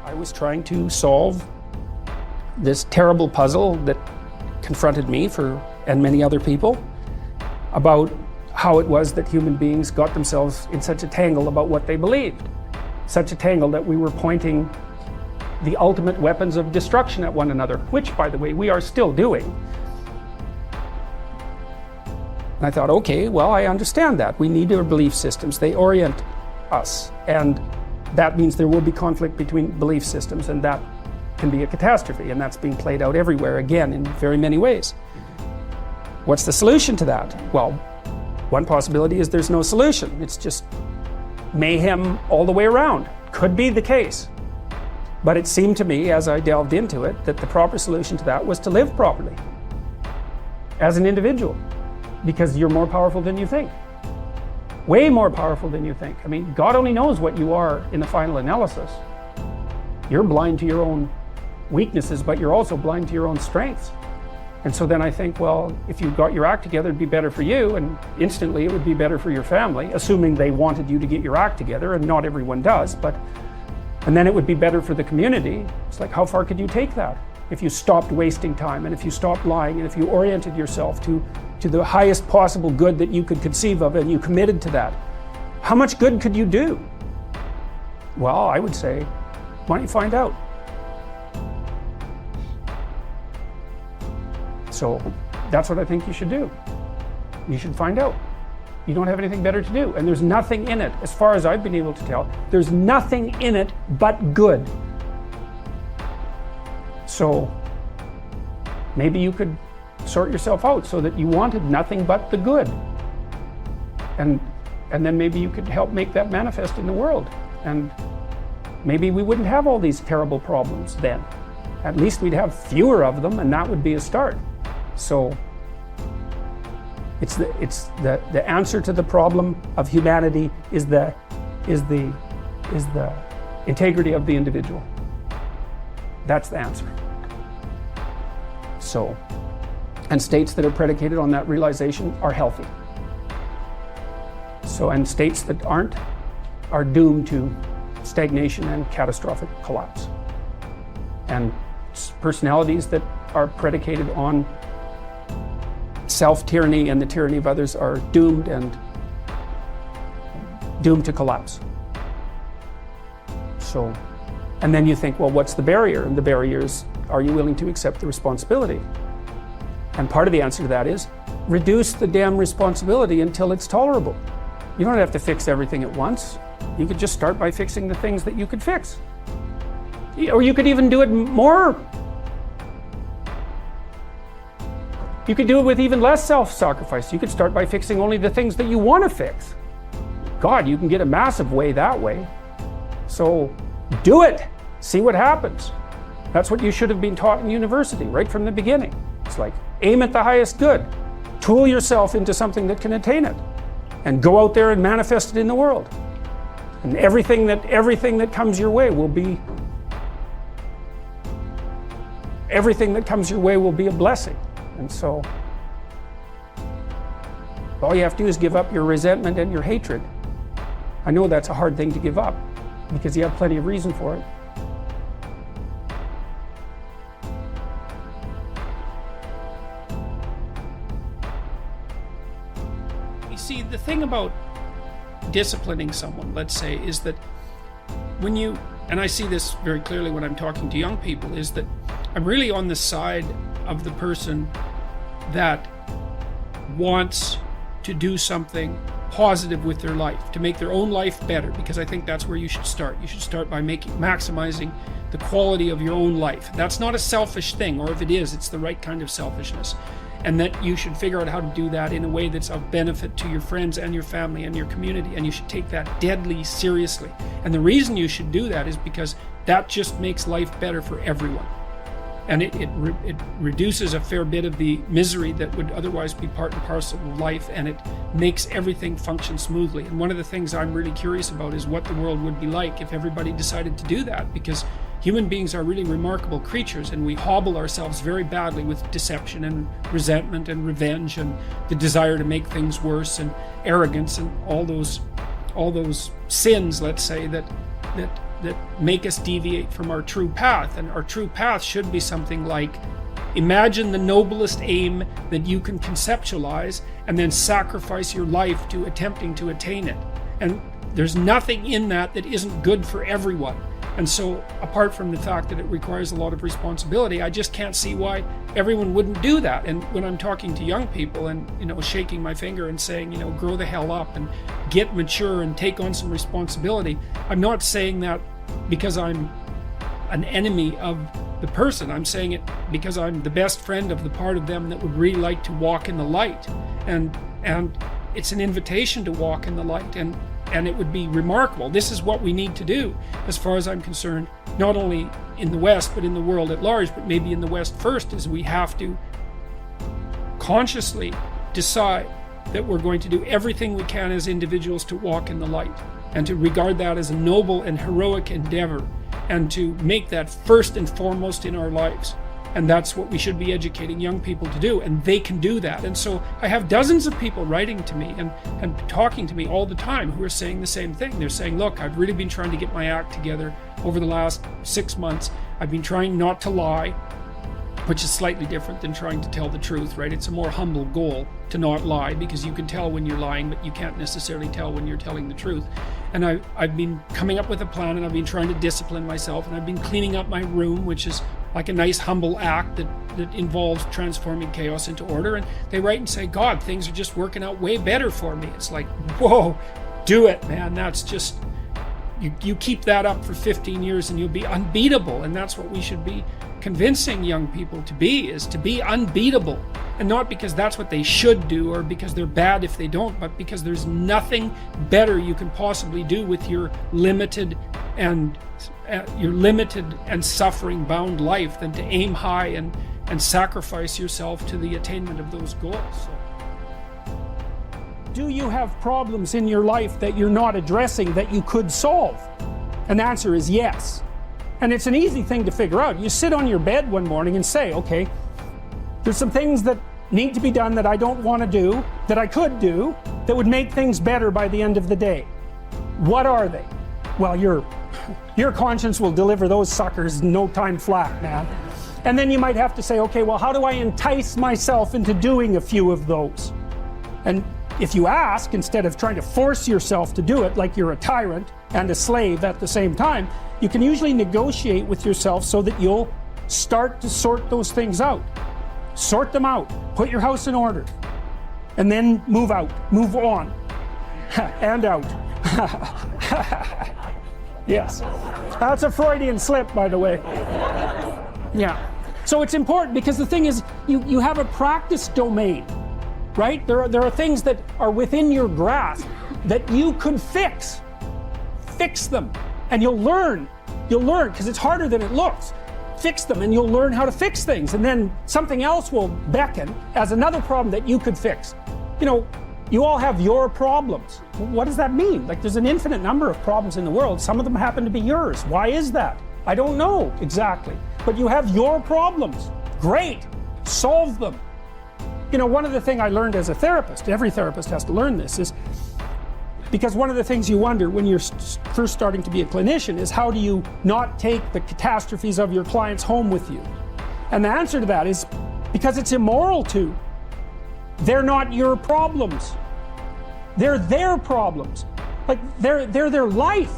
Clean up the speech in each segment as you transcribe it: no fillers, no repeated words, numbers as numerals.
I was trying to solve this terrible puzzle that confronted me and many other people about how it was that human beings got themselves in such a tangle about what they believed. Such a tangle that we were pointing the ultimate weapons of destruction at one another, which, by the way, we are still doing. And I thought, okay, well, I understand that. We need our belief systems. They orient us. And that means there will be conflict between belief systems, and that can be a catastrophe. And that's being played out everywhere, again, in very many ways. What's the solution to that? Well, one possibility is there's no solution. It's just mayhem all the way around. Could be the case. But it seemed to me, as I delved into it, that the proper solution to that was to live properly as an individual, because you're more powerful than you think. Way more powerful than you think. I mean, God only knows what you are in the final analysis. You're blind to your own weaknesses, but you're also blind to your own strengths. And so then I think, well, if you got your act together, it'd be better for you, and instantly it would be better for your family, assuming they wanted you to get your act together, and not everyone does, and then it would be better for the community. It's like, how far could you take that? If you stopped wasting time, and if you stopped lying, and if you oriented yourself to the highest possible good that you could conceive of, and you committed to that, how much good could you do? Well, I would say, why don't you find out? So that's what I think you should do. You should find out. You don't have anything better to do. And there's nothing in it, as far as I've been able to tell, there's nothing in it but good. So maybe you could sort yourself out so that you wanted nothing but the good. And then maybe you could help make that manifest in the world. And maybe we wouldn't have all these terrible problems then. At least we'd have fewer of them, and that would be a start. So it's the answer to the problem of humanity is the integrity of the individual. That's the answer. So, and states that are predicated on that realization are healthy. So, and states that aren't are doomed to stagnation and catastrophic collapse. And personalities that are predicated on self-tyranny and the tyranny of others are doomed to collapse. So, and then you think, well, what's the barrier? And the barrier is, are you willing to accept the responsibility? And part of the answer to that is, reduce the damn responsibility until it's tolerable. You don't have to fix everything at once. You could just start by fixing the things that you could fix. Or you could even do it more. You could do it with even less self-sacrifice. You could start by fixing only the things that you want to fix. God, you can get a massive way that way. So do it. See what happens. That's what you should have been taught in university right from the beginning. It's like, aim at the highest good. Tool yourself into something that can attain it. And go out there and manifest it in the world. And everything that comes your way will be a blessing. And so all you have to do is give up your resentment and your hatred. I know that's a hard thing to give up because you have plenty of reason for it. You see, the thing about disciplining someone, let's say, is that when you, and I see this very clearly when I'm talking to young people, is that I'm really on the side of the person that wants to do something positive with their life, to make their own life better, because I think that's where you should start. You should start by maximizing the quality of your own life. That's not a selfish thing, or if it is, it's the right kind of selfishness. And that you should figure out how to do that in a way that's of benefit to your friends and your family and your community, and you should take that deadly seriously. And the reason you should do that is because that just makes life better for everyone. And it reduces a fair bit of the misery that would otherwise be part and parcel of life, and it makes everything function smoothly. And one of the things I'm really curious about is what the world would be like if everybody decided to do that, because human beings are really remarkable creatures, and we hobble ourselves very badly with deception and resentment and revenge and the desire to make things worse and arrogance and all those sins, let's say, that make us deviate from our true path. And our true path should be something like, imagine the noblest aim that you can conceptualize and then sacrifice your life to attempting to attain it. And there's nothing in that that isn't good for everyone. And so, apart from the fact that it requires a lot of responsibility, I just can't see why everyone wouldn't do that. And when I'm talking to young people and, shaking my finger and saying, grow the hell up and get mature and take on some responsibility, I'm not saying that because I'm an enemy of the person. I'm saying it because I'm the best friend of the part of them that would really like to walk in the light. And it's an invitation to walk in the light. And it would be remarkable. This is what we need to do, as far as I'm concerned, not only in the West, but in the world at large, but maybe in the West first, is we have to consciously decide that we're going to do everything we can as individuals to walk in the light, and to regard that as a noble and heroic endeavor, and to make that first and foremost in our lives. And that's what we should be educating young people to do, and they can do that. And so I have dozens of people writing to me and talking to me all the time who are saying the same thing. They're saying, look, I've really been trying to get my act together over the last 6 months. I've been trying not to lie, which is slightly different than trying to tell the truth, right? It's a more humble goal to not lie, because you can tell when you're lying, but you can't necessarily tell when you're telling the truth. And I've been coming up with a plan, and I've been trying to discipline myself, and I've been cleaning up my room, which is like a nice humble act that involves transforming chaos into order. And they write and say, God, things are just working out way better for me. It's like, whoa, do it, man. That's just, you keep that up for 15 years and you'll be unbeatable. And that's what we should be convincing young people to be, is to be unbeatable. And not because that's what they should do or because they're bad if they don't, but because there's nothing better you can possibly do with your limited and suffering bound life than to aim high and sacrifice yourself to the attainment of those goals. So, do you have problems in your life that you're not addressing that you could solve? And the answer is yes. And it's an easy thing to figure out. You sit on your bed one morning and say, okay, there's some things that need to be done that I don't want to do, that I could do, that would make things better by the end of the day. What are they? Well, your conscience will deliver those suckers in no time flat, man. And then you might have to say, okay, well, how do I entice myself into doing a few of those? And if you ask, instead of trying to force yourself to do it like you're a tyrant and a slave at the same time, you can usually negotiate with yourself so that you'll start to sort those things out. Sort them out. Put your house in order. And then move out. Move on. And out. Yes. That's a Freudian slip, by the way. Yeah. So it's important, because the thing is, you have a practice domain, right? There are things that are within your grasp that you could fix. Fix them. And you'll learn, because it's harder than it looks. Fix them, and you'll learn how to fix things. And then something else will beckon as another problem that you could fix. You all have your problems. What does that mean? Like, there's an infinite number of problems in the world. Some of them happen to be yours. Why is that? I don't know exactly. But you have your problems. Great. Solve them. One of the things I learned as a therapist, every therapist has to learn this, is because one of the things you wonder when you're first starting to be a clinician is, how do you not take the catastrophes of your clients home with you? And the answer to that is because it's immoral to. They're not your problems. They're their problems. Like, they're their life.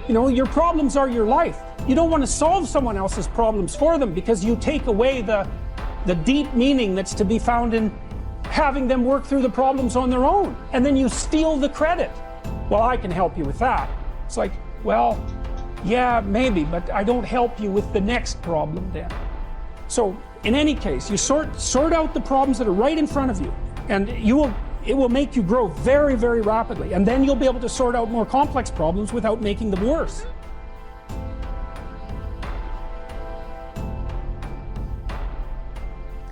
Your problems are your life. You don't want to solve someone else's problems for them, because you take away the deep meaning that's to be found in having them work through the problems on their own. And then you steal the credit. Well, I can help you with that. It's like, well, yeah, maybe, but I don't help you with the next problem then. So in any case, you sort out the problems that are right in front of you, and it will make you grow very, very rapidly. And then you'll be able to sort out more complex problems without making them worse.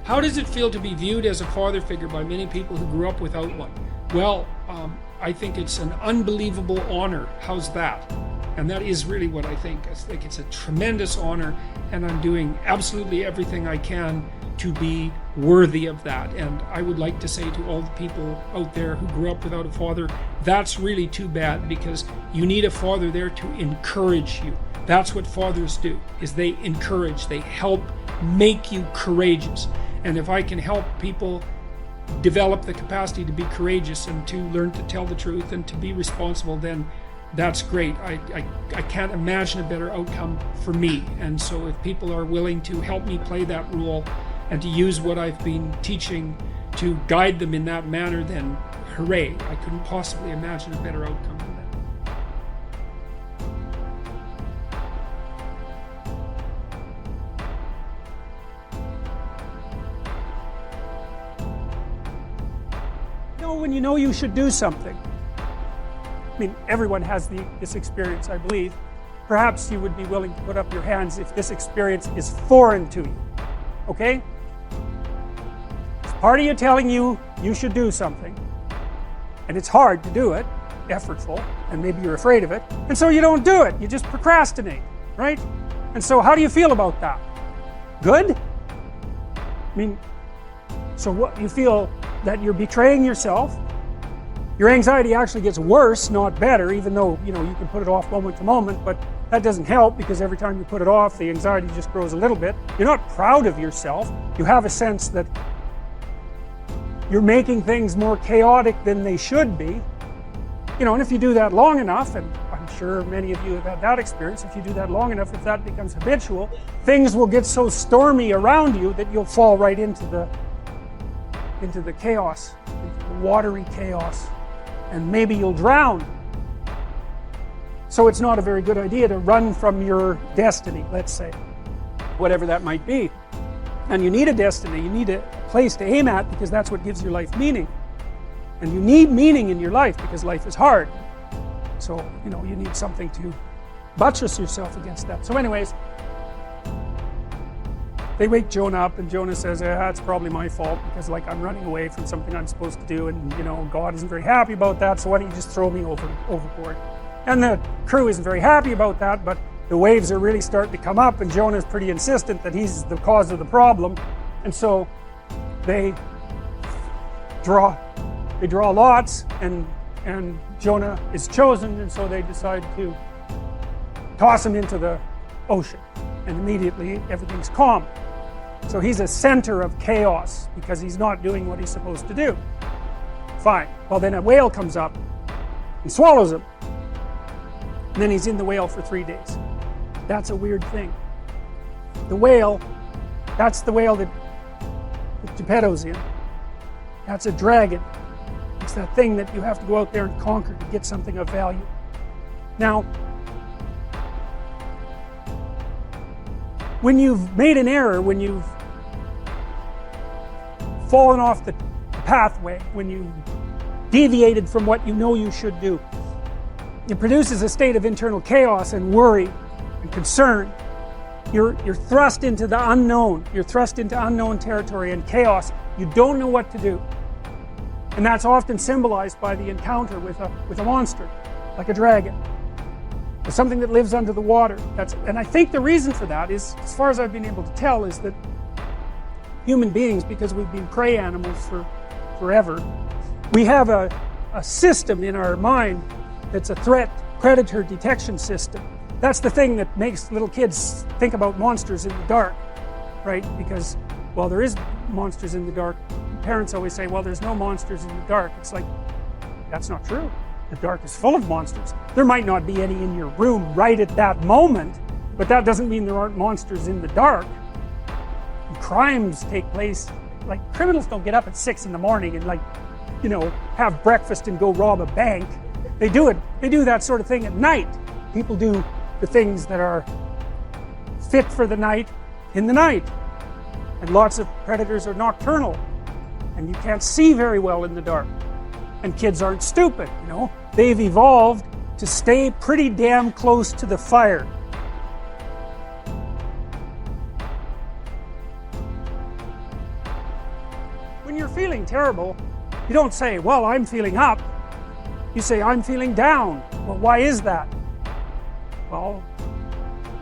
How does it feel to be viewed as a father figure by many people who grew up without one? Well, I think it's an unbelievable honor. How's that? And that is really what I think. I think it's a tremendous honor, and I'm doing absolutely everything I can to be worthy of that. And I would like to say to all the people out there who grew up without a father, that's really too bad, because you need a father there to encourage you, That's what fathers do, is they encourage, they help make you courageous. And if I can help people develop the capacity to be courageous and to learn to tell the truth and to be responsible, then that's great. I can't imagine a better outcome for me. And so if people are willing to help me play that role and to use what I've been teaching to guide them in that manner, then hooray. I couldn't possibly imagine a better outcome than that. When you know you should do something. I mean, everyone has this experience, I believe. Perhaps you would be willing to put up your hands if this experience is foreign to you. Okay? It's part of you telling you you should do something. And it's hard to do it, effortful, and maybe you're afraid of it. And so you don't do it. You just procrastinate, right? And so how do you feel about that? Good? I mean, so what, you feel that you're betraying yourself. Your anxiety actually gets worse, not better, even though, you can put it off moment to moment, but that doesn't help because every time you put it off, the anxiety just grows a little bit. You're not proud of yourself. You have a sense that you're making things more chaotic than they should be. And if you do that long enough, and I'm sure many of you have had that experience, if you do that long enough, if that becomes habitual, things will get so stormy around you that you'll fall right into the chaos, into the watery chaos, and maybe you'll drown. So it's not a very good idea to run from your destiny, let's say, whatever that might be. And you need a destiny, you need a place to aim at, because that's what gives your life meaning. And you need meaning in your life because life is hard. So, you need something to buttress yourself against that. So anyways, they wake Jonah up, and Jonah says, it's probably my fault because I'm running away from something I'm supposed to do, and God isn't very happy about that, so why don't you just throw me overboard? And the crew isn't very happy about that, but the waves are really starting to come up, and Jonah's pretty insistent that he's the cause of the problem, and so they draw lots, and Jonah is chosen, and so they decide to toss him into the ocean, and immediately everything's calm. So he's a center of chaos because he's not doing what he's supposed to do. Fine. Well, then a whale comes up and swallows him. And then he's in the whale for 3 days. That's a weird thing. The whale, that's the whale that Geppetto's in. That's a dragon. It's that thing that you have to go out there and conquer to get something of value. Now, when you've made an error, when you've fallen off the pathway, when you've deviated from what you know you should do, it produces a state of internal chaos and worry and concern. You're thrust into the unknown. You're thrust into unknown territory and chaos. You don't know what to do. And that's often symbolized by the encounter with a monster, like a dragon. Something that lives under the water. And I think the reason for that is, as far as I've been able to tell, is that human beings, because we've been prey animals for forever, we have a system in our mind that's a threat predator detection system. That's the thing that makes little kids think about monsters in the dark, right? Because, well, there is monsters in the dark. Parents always say, well, there's no monsters in the dark. It's like, that's not true. The dark is full of monsters. There might not be any in your room right at that moment, but that doesn't mean there aren't monsters in the dark. Crimes take place, criminals don't get up at 6 in the morning and have breakfast and go rob a bank. They do that sort of thing at night. People do the things that are fit for the night in the night. And lots of predators are nocturnal, and you can't see very well in the dark. And kids aren't stupid, They've evolved to stay pretty damn close to the fire. When you're feeling terrible, you don't say, well, I'm feeling up. You say, I'm feeling down. Well, why is that? Well,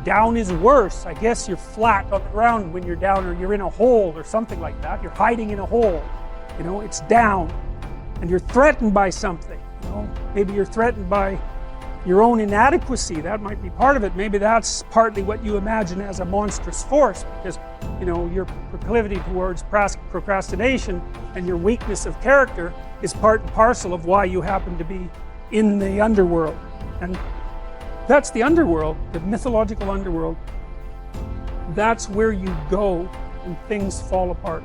down is worse. I guess you're flat on the ground when you're down, or you're in a hole or something like that. You're hiding in a hole. It's down. And you're threatened by something. Maybe you're threatened by your own inadequacy, that might be part of it. Maybe that's partly what you imagine as a monstrous force, because your proclivity towards procrastination and your weakness of character is part and parcel of why you happen to be in the underworld. And that's the underworld, the mythological underworld. That's where you go when things fall apart.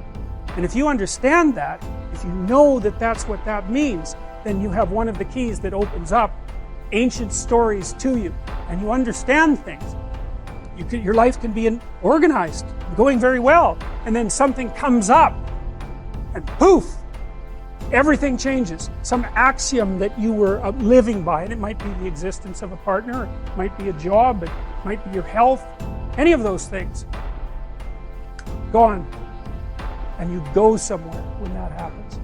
And if you understand that, if you know that that's what that means, then you have one of the keys that opens up ancient stories to you, and you understand things. Your life can be organized, going very well, and then something comes up, and poof, everything changes. Some axiom that you were living by, and it might be the existence of a partner, it might be a job, it might be your health, any of those things, gone. And you go somewhere when that happens.